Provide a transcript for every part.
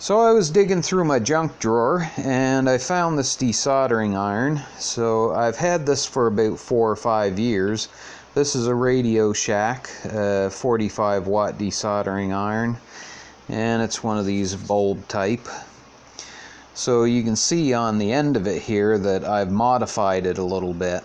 So I was digging through my junk drawer and I found this desoldering iron. So I've had this for about 4 or 5 years. This is a RadioShack 45 watt desoldering iron, and it's one of these bulb type. So you can see on the end of it here that I've modified it a little bit.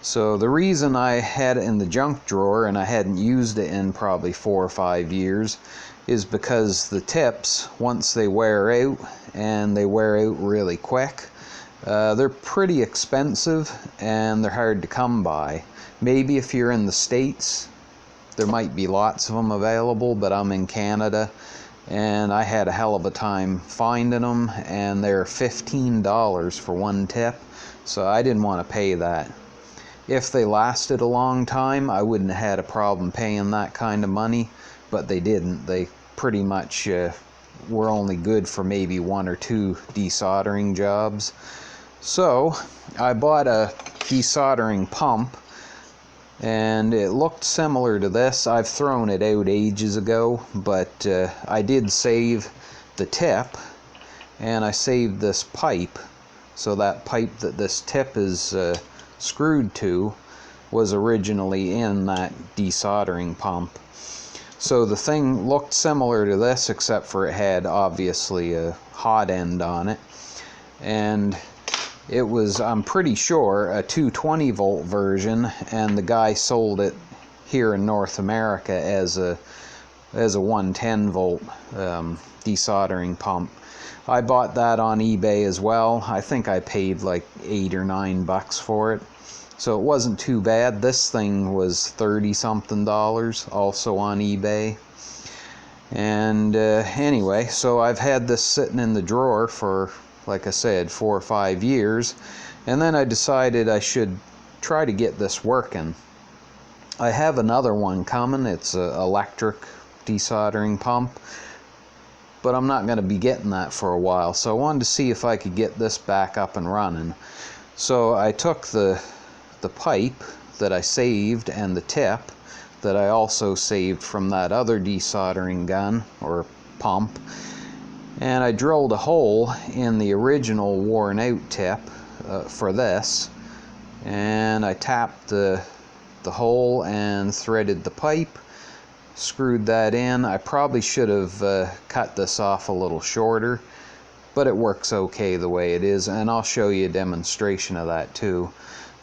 So the reason I had it in the junk drawer and I hadn't used it in probably 4 or 5 years is because the tips, once they wear out, and they wear out really quick, they're pretty expensive and they're hard to come by. Maybe if you're in the States, there might be lots of them available, but I'm in Canada and I had a hell of a time finding them, and they're $15 for one tip, so I didn't want to pay that. If they lasted a long time, I wouldn't have had a problem paying that kind of money, but they didn't. They pretty much were only good for maybe 1 or 2 desoldering jobs. So I bought a desoldering pump, and it looked similar to this. I've thrown it out ages ago, but I did save the tip, and I saved this pipe. So that pipe that this tip is screwed to was originally in that desoldering pump. So the thing looked similar to this, except for it had obviously a hot end on it, and it was, I'm pretty sure, a 220 volt version, and the guy sold it here in North America as a 110 volt desoldering pump. I bought that on eBay as well. I think I paid like $8 or $9 for it. So it wasn't too bad. This thing was 30 something also on eBay. And anyway, so I've had this sitting in the drawer for, like I said, 4 or 5 years. And then I decided I should try to get this working. I have another one coming. It's an electric desoldering pump, but I'm not going to be getting that for a while, so I wanted to see if I could get this back up and running. So I took the pipe that I saved and the tip that I also saved from that other desoldering gun or pump, and I drilled a hole in the original worn out tip for this, and I tapped the hole and threaded the pipe, screwed that in. I probably should have cut this off a little shorter, but it works okay the way it is, and I'll show you a demonstration of that too.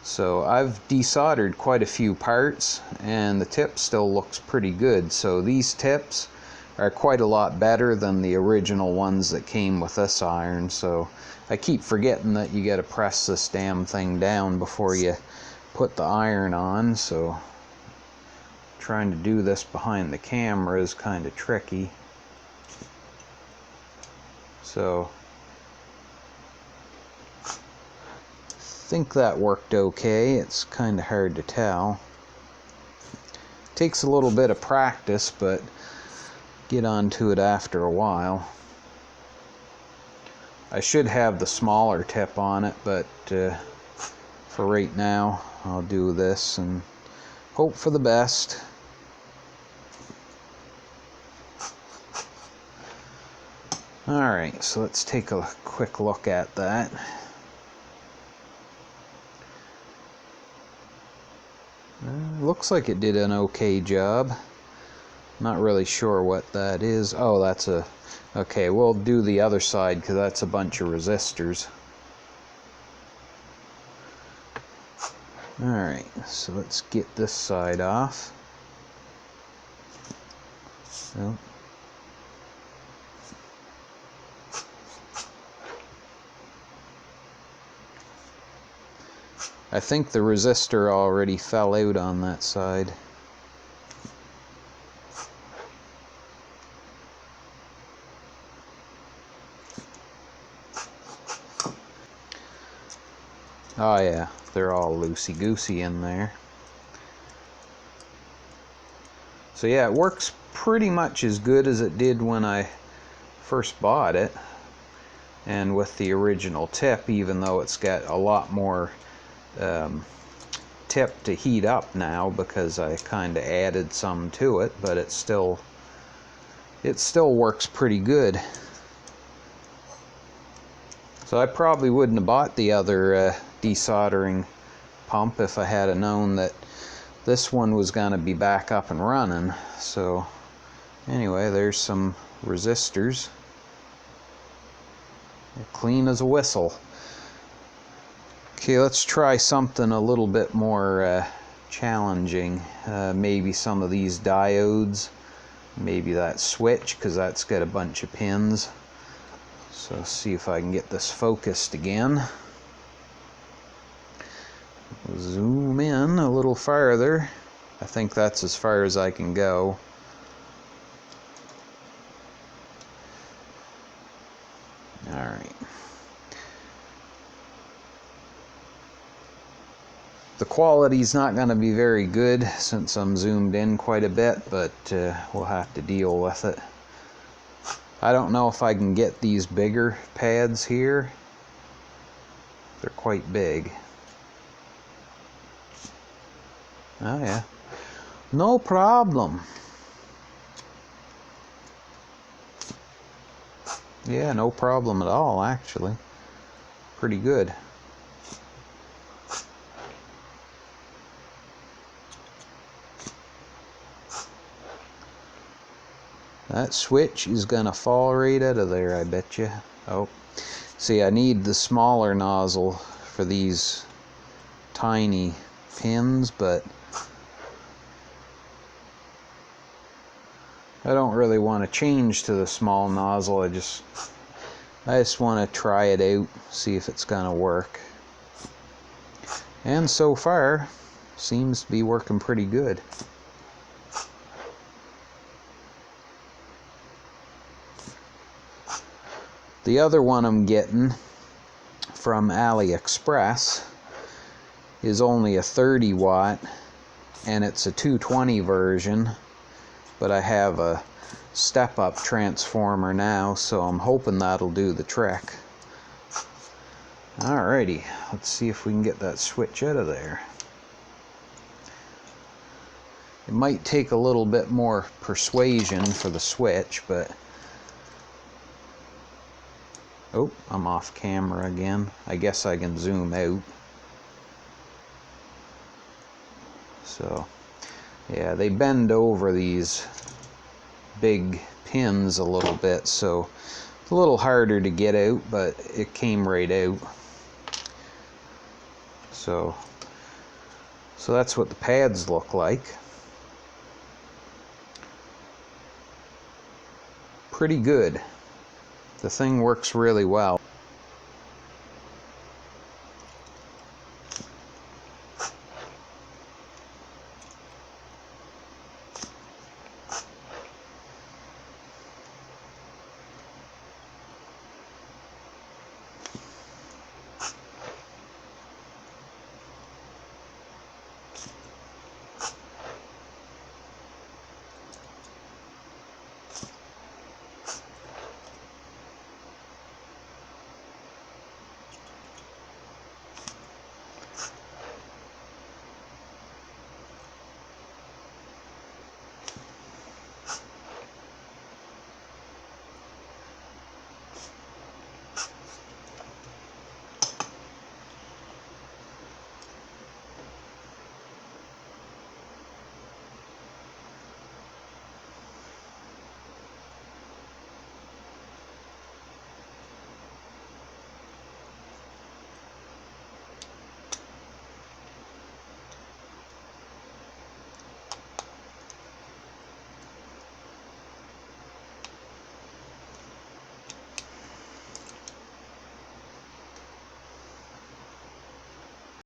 So I've desoldered quite a few parts, and the tip still looks pretty good. So these tips are quite a lot better than the original ones that came with this iron. So I keep forgetting that you got to press this damn thing down before you put the iron on, so trying to do this behind the camera is kind of tricky. So I think that worked okay. It's kind of hard to tell. Takes a little bit of practice, but get onto it after a while. I should have the smaller tip on it, but for right now I'll do this and hope for the best. Alright, so let's take a quick look at that. Looks like it did an okay job. Not really sure what that is. Oh, that's a... Okay, we'll do the other side because that's a bunch of resistors. Alright, so let's get this side off. So, I think the resistor already fell out on that side. Oh yeah, they're all loosey-goosey in there. So yeah, it works pretty much as good as it did when I first bought it, and with the original tip, even though it's got a lot more tip to heat up now because I kind of added some to it, but it still works pretty good. So I probably wouldn't have bought the other desoldering pump if I had known that this one was going to be back up and running. So anyway, there's some resistors. They're clean as a whistle. Okay, let's try something a little bit more challenging. Maybe some of these diodes, maybe that switch, because that's got a bunch of pins. So see if I can get this focused again. Zoom in a little farther. I think that's as far as I can go. Alright. The quality's not going to be very good since I'm zoomed in quite a bit, but we'll have to deal with it. I don't know if I can get these bigger pads here. They're quite big. Oh yeah. No problem. Yeah, no problem at all, actually. Pretty good. That switch is gonna fall right out of there, I bet you. Oh, see, I need the smaller nozzle for these tiny pins, but I don't really want to change to the small nozzle. I just want to try it out, see if it's gonna work. And so far, seems to be working pretty good. The other one I'm getting from AliExpress is only a 30 watt, and it's a 220 version, but I have a step-up transformer now, so I'm hoping that'll do the trick. Alrighty, let's see if we can get that switch out of there. It might take a little bit more persuasion for the switch, but oh, I'm off camera again. I guess I can zoom out. So, yeah, they bend over these big pins a little bit, so it's a little harder to get out, but it came right out. So that's what the pads look like. Pretty good. The thing works really well.